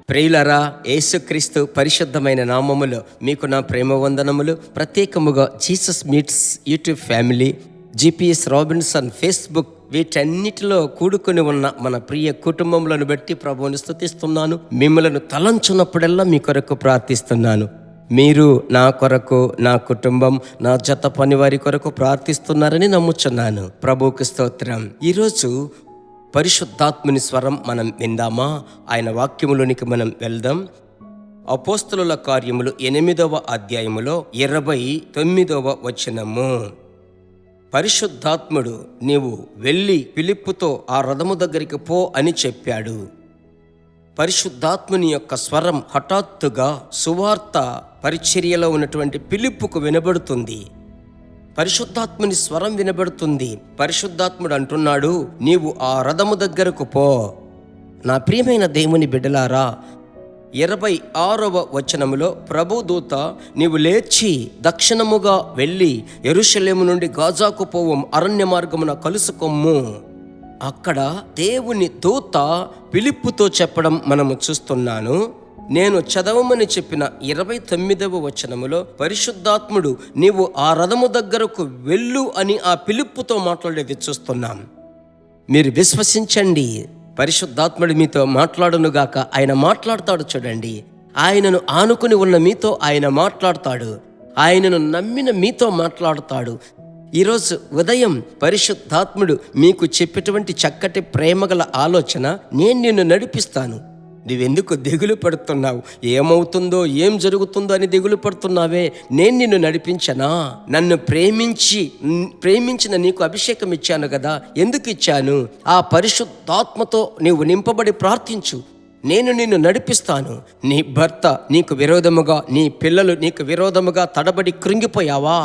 ప్రియులారా, యేసుక్రీస్తు పరిశుద్ధమైన నామములో మీకు నా ప్రేమ వందనములు. ప్రత్యేకముగా Jesus meets YouTube family, GPS Robinson Facebook, వీటన్నిటిలో కూడుకొని ఉన్న మన ప్రియ కుటుంబములను బట్టి ప్రభువుని స్తుతిస్తున్నాను. మిమ్మలను తలంచున్నప్పుడల్లా మీ కొరకు ప్రార్థిస్తున్నాను. మీరు నా కొరకు, నా కుటుంబం, నా జత పని వారి కొరకు ప్రార్థిస్తున్నారని నమ్ముచున్నాను. ప్రభువుకు స్తోత్రం. ఈరోజు పరిశుద్ధాత్ముని స్వరం మనం విందామా? ఆయన వాక్యములోనికి మనం వెళ్దాం. అపోస్తలుల కార్యములు 8వ అధ్యాయములో 29వ వచనము. పరిశుద్ధాత్ముడు నీవు వెళ్ళి ఫిలిప్పుతో ఆ రథము దగ్గరికి పో అని చెప్పాడు. పరిశుద్ధాత్ముని యొక్క స్వరం హఠాత్తుగా సువార్త పరిచర్యలో ఉన్నటువంటి ఫిలిప్పుకు వినబడుతుంది. పరిశుద్ధాత్ముని స్వరం వినబడుతుంది. పరిశుద్ధాత్ముడు అంటున్నాడు, నీవు ఆ రథము దగ్గరకు పో. నా ప్రియమైన దేవుని బిడ్డలారా, 26వ వచనములో ప్రభుదూత నీవు లేచి దక్షిణముగా వెళ్ళి యెరూషలేము నుండి గాజాకు పోవు అరణ్య మార్గమున కలుసుకొమ్ము. అక్కడ దేవుని దూత ఫిలిప్పుతో చెప్పడం మనము చూస్తున్నాను. నేను చదవమని చెప్పిన 29వ వచనములో పరిశుద్ధాత్ముడు నీవు ఆ రథము దగ్గరకు వెళ్ళు అని ఆ ఫిలిప్పుతో మాట్లాడేది చూస్తున్నాం. మీరు విశ్వసించండి, పరిశుద్ధాత్ముడు మీతో మాట్లాడునుగాక. ఆయన మాట్లాడతాడు. చూడండి, ఆయనను ఆనుకుని ఉన్న మీతో ఆయన మాట్లాడతాడు. ఆయనను నమ్మిన మీతో మాట్లాడతాడు. ఈరోజు ఉదయం పరిశుద్ధాత్ముడు మీకు చెప్పేటువంటి చక్కటి ప్రేమగల ఆలోచన, నేను నిన్ను నడిపిస్తాను. నువ్వెందుకు దిగులు పడుతున్నావు? ఏమవుతుందో, ఏం జరుగుతుందో అని దిగులు పడుతున్నావే? నేను నిన్ను నడిపించనా? నన్ను ప్రేమించిన నీకు అభిషేకం ఇచ్చాను కదా. ఎందుకు ఇచ్చాను? ఆ పరిశుద్ధాత్మతో నీవు నింపబడి ప్రార్థించు. నేను నిన్ను నడిపిస్తాను. నీ భర్త నీకు విరోధముగా, నీ పిల్లలు నీకు విరోధముగా తడబడి కృంగిపోయావా?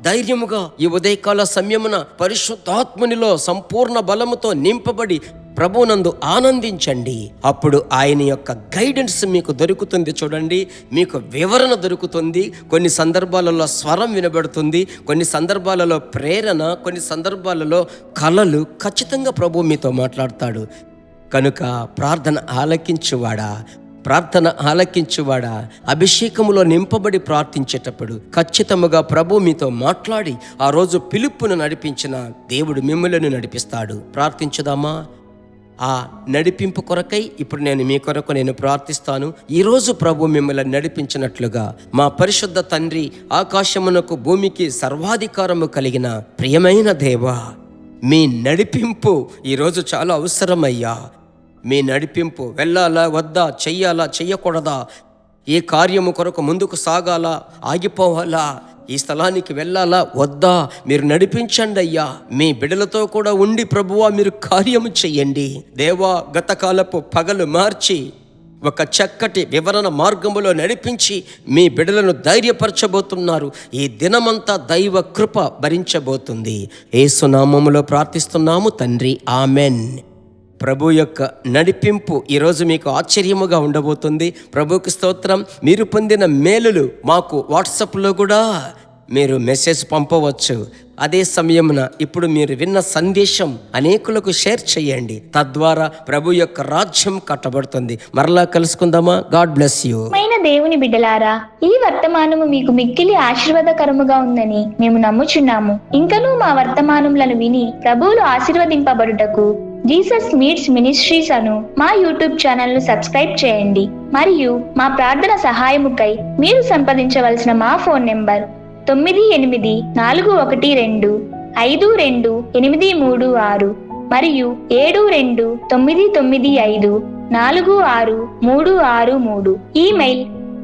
ధైర్యముగా ఈ ఉదయకాల సమయమున పరిశుద్ధాత్మునిలో సంపూర్ణ బలముతో నింపబడి ప్రభువునందు ఆనందించండి. అప్పుడు ఆయన యొక్క గైడెన్స్ మీకు దొరుకుతుంది. చూడండి, మీకు వివరణ దొరుకుతుంది. కొన్ని సందర్భాలలో స్వరం వినబడుతుంది, కొన్ని సందర్భాలలో ప్రేరణ, కొన్ని సందర్భాలలో కలలు. ఖచ్చితంగా ప్రభువు మీతో మాట్లాడతాడు. కనుక ప్రార్థన ఆలకించువాడా, అభిషేకములో నింపబడి ప్రార్థించేటప్పుడు ఖచ్చితముగా ప్రభు మీతో మాట్లాడి ఆ రోజు ఫిలిప్పును నడిపించిన దేవుడు మిమ్మల్ని నడిపిస్తాడు. ప్రార్థించుదామా? ఆ నడిపింపు కొరకై ఇప్పుడు మీ కొరకు నేను ప్రార్థిస్తాను. ఈరోజు ప్రభు మిమ్మల్ని నడిపించినట్లుగా మా పరిశుద్ధ తండ్రి, ఆకాశమునకు భూమికి సర్వాధికారము కలిగిన ప్రియమైన దేవా, మీ నడిపింపు ఈరోజు చాలా అవసరమయ్యా. మీ నడిపింపు వెళ్ళాలా వద్దా, చెయ్యాలా చెయ్యకూడదా, ఏ కార్యము కొరకు ముందుకు సాగాలా ఆగిపోవాలా, ఈ స్థలానికి వెళ్ళాలా వద్దా, మీరు నడిపించండి అయ్యా. మీ బిడ్డలతో కూడా ఉండి ప్రభువా మీరు కార్యము చెయ్యండి దేవా. గతకాలపు పగలు మార్చి ఒక చక్కటి వివరణ మార్గములో నడిపించి మీ బిడ్డలను ధైర్యపరచబోతున్నారు. ఈ దినమంతా దైవ కృప భరించబోతుంది. యేసు నామములో ప్రార్థిస్తున్నాము తండ్రి, ఆమెన్. ప్రభు యొక్క నడిపింపు ఈరోజు మీకు ఆశ్చర్యముగా ఉండబోతుంది. ప్రభువుకి స్తోత్రం. మీరు పొందిన మేలులు మాకు వాట్సాప్లో కూడా మీరు మెసేజ్ పంపవచ్చు. అదే సమయమున ఇప్పుడు మీరు విన్న సందేశం అనేకులకు షేర్ చేయండి. తద్వారా ప్రభు యొక్క రాజ్యం కట్టబడుతుంది. మరలా కలుసుకుందామా? God bless you. దేవుని బిడ్డలారా, ఈ వర్తమానము మీకు మిక్కిలి ఆశీర్వాదకరముగా ఉందని మేము నమ్ముచున్నాము. ఇంకనూ మా వర్తమానములను విని ప్రభువులు ఆశీర్వదింపబడుటకు జీసస్ మీట్స్ మినిస్ట్రీస్ అను మా యూట్యూబ్ ఛానల్ ను సబ్స్క్రైబ్ చేయండి. మరియు మా ప్రార్థన సహాయముకై మీరు సంప్రదించవలసిన మా ఫోన్ నెంబర్ 9842525836 మరియు 7299546363. Email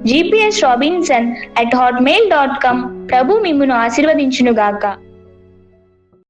gpsrobinson@hotmail.com. ప్రభు మిమ్మును ఆశీర్వదించునుగాక.